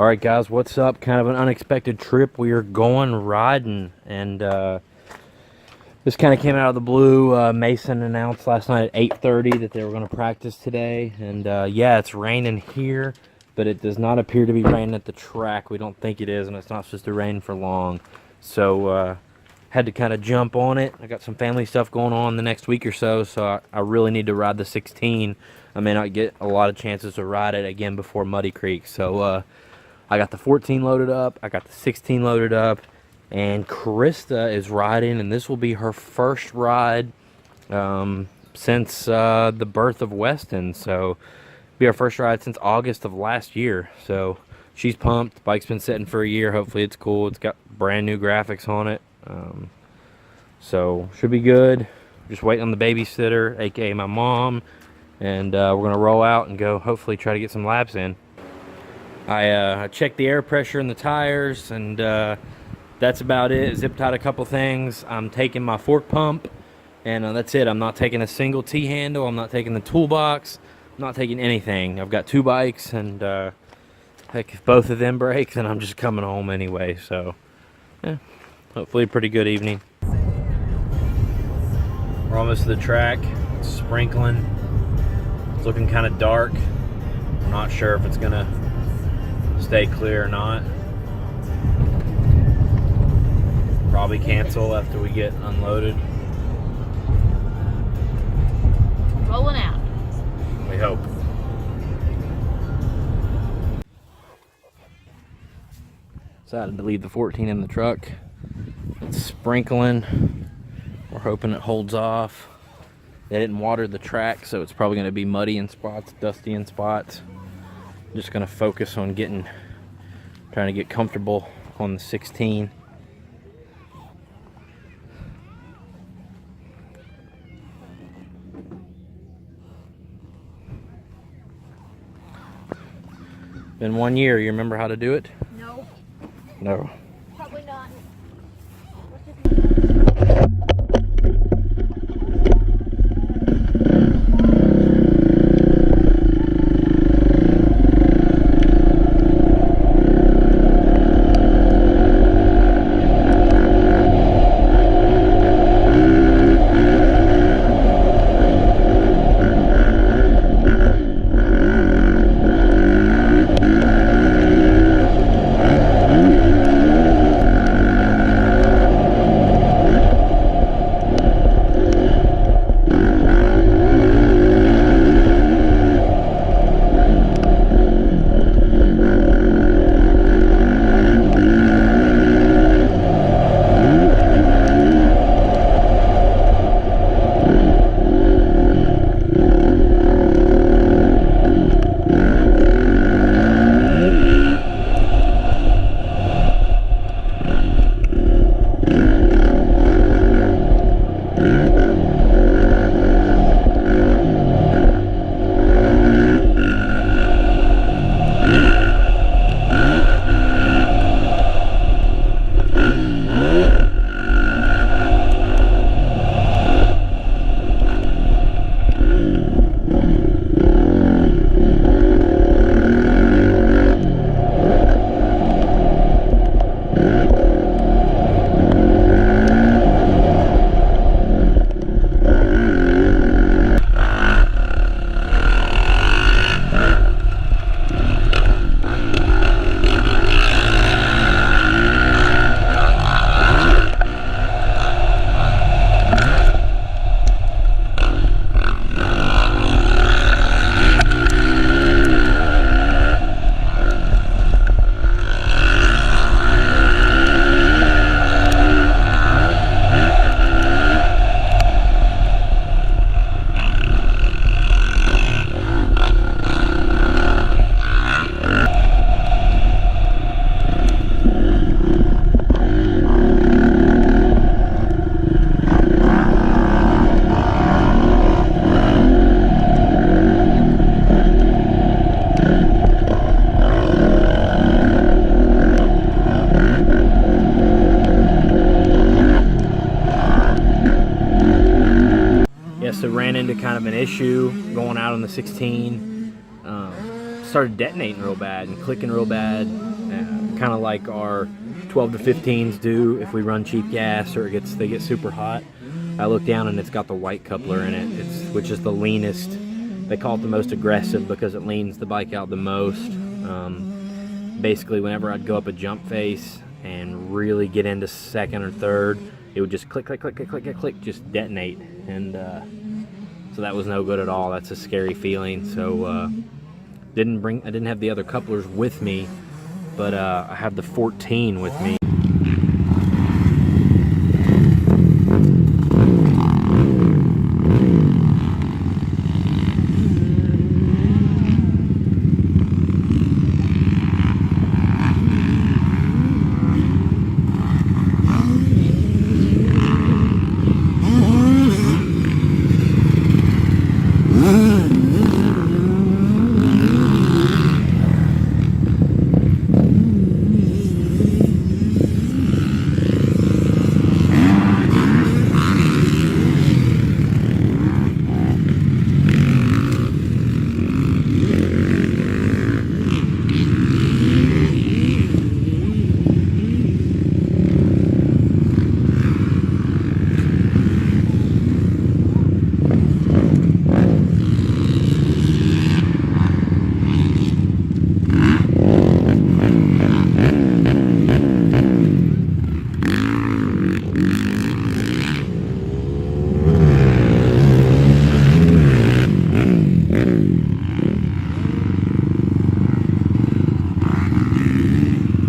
All right, guys, what's up? Kind of an unexpected trip. We are going riding, and this kind of came out of the blue. Mason announced last night at 8:30 that they were going to practice today, and yeah, it's raining here, but it does not appear to be raining at the track. We don't think it is, and it's not supposed to rain for long. So had to kind of jump on it. I got some family stuff going on the next week or so, so I really need to ride the 16. I may not get a lot of chances to ride it again before Muddy Creek, so I got the 14 loaded up, I got the 16 loaded up, and Krista is riding, and this will be her first ride since the birth of Weston. So it'll be our first ride since August of last year. So she's pumped. The bike's been sitting for a year. Hopefully it's cool. It's got brand new graphics on it. So should be good. Just waiting on the babysitter, aka my mom, and we're gonna roll out and go hopefully try to get some laps in. I checked the air pressure in the tires, and that's about it. Zip tied a couple things. I'm taking my fork pump, and that's it. I'm not taking a single T-handle. I'm not taking the toolbox. I'm not taking anything. I've got two bikes, and heck, if both of them break, then I'm just coming home anyway. So yeah, hopefully a pretty good evening. We're almost to the track. It's sprinkling. It's looking kind of dark. I'm not sure if it's gonna stay clear or not. Probably cancel after we get unloaded. Rolling out. We hope. Decided to leave the 14 in the truck. It's sprinkling. We're hoping it holds off. They didn't water the track, so it's probably going to be muddy in spots, dusty in spots. Just gonna focus on trying to get comfortable on the 16. Been 1 year. You remember how to do it? No. No. Probably not. So ran into kind of an issue going out on the 16. Started detonating real bad and clicking real bad. kind of like our 12 to 15s do if we run cheap gas or they get super hot. I look down and it's got the white coupler in it, which is the leanest. They call it the most aggressive because it leans the bike out the most. Basically, whenever I'd go up a jump face and really get into second or third, it would just click, click, click, click, click, click, click, just detonate. And so that was no good at all. That's a scary feeling. So I didn't have the other couplers with me, but I have the 14 with me.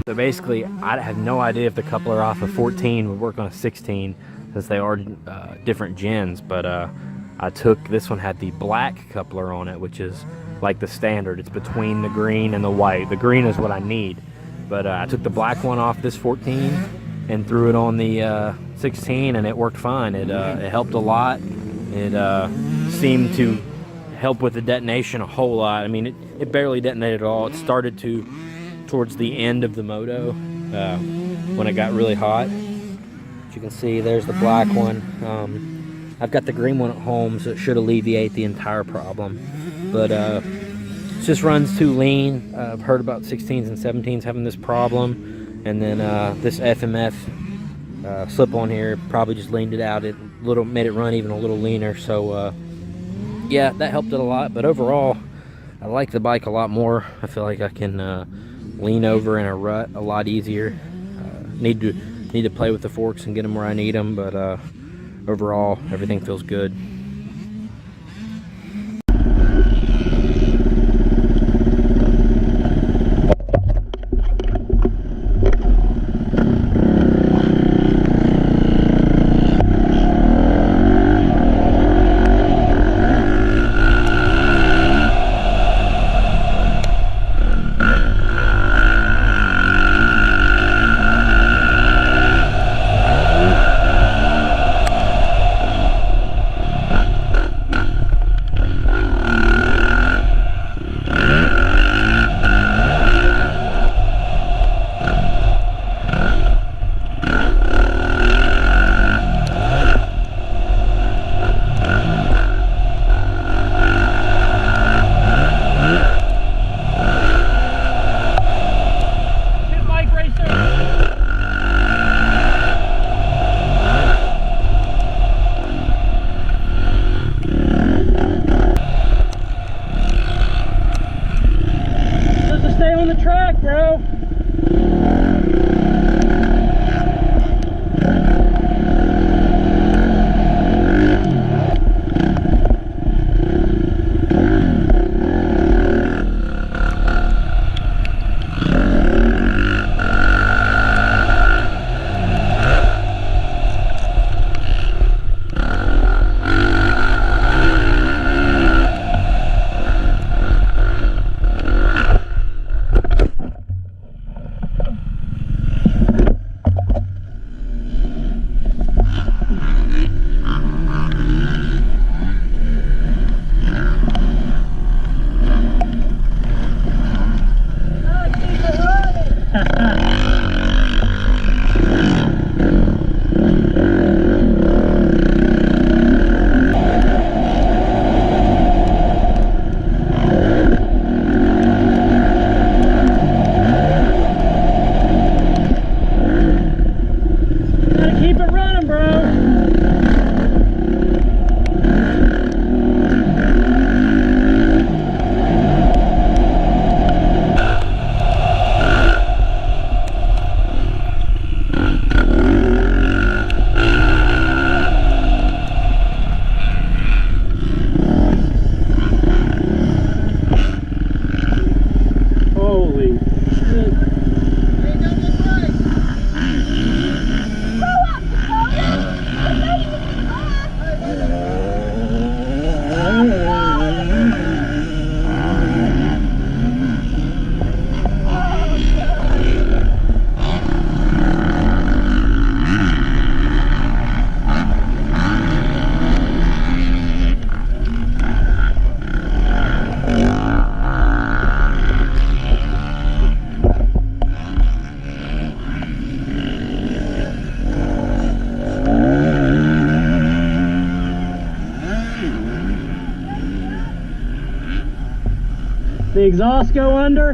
So basically, I have no idea if the coupler off a 14 would work on a 16, since they are different gens, but this one had the black coupler on it, which is like the standard. It's between the green and the white. The green is what I need, but I took the black one off this 14 and threw it on the 16, and it worked fine. It helped a lot. It seemed to help with the detonation a whole lot. I mean, it barely detonated at all. It started to towards the end of the moto when it got really hot. As you can see, there's the black one. I've got the green one at home, so it should alleviate the entire problem, but it just runs too lean. I've heard about 16s and 17s having this problem, and then this FMF slip on here probably just leaned it out. It made it run even a little leaner, so yeah, that helped it a lot. But overall, I like the bike a lot more. I feel like I can lean over in a rut a lot easier. Need to play with the forks and get them where I need them, but overall everything feels good. The exhaust go under?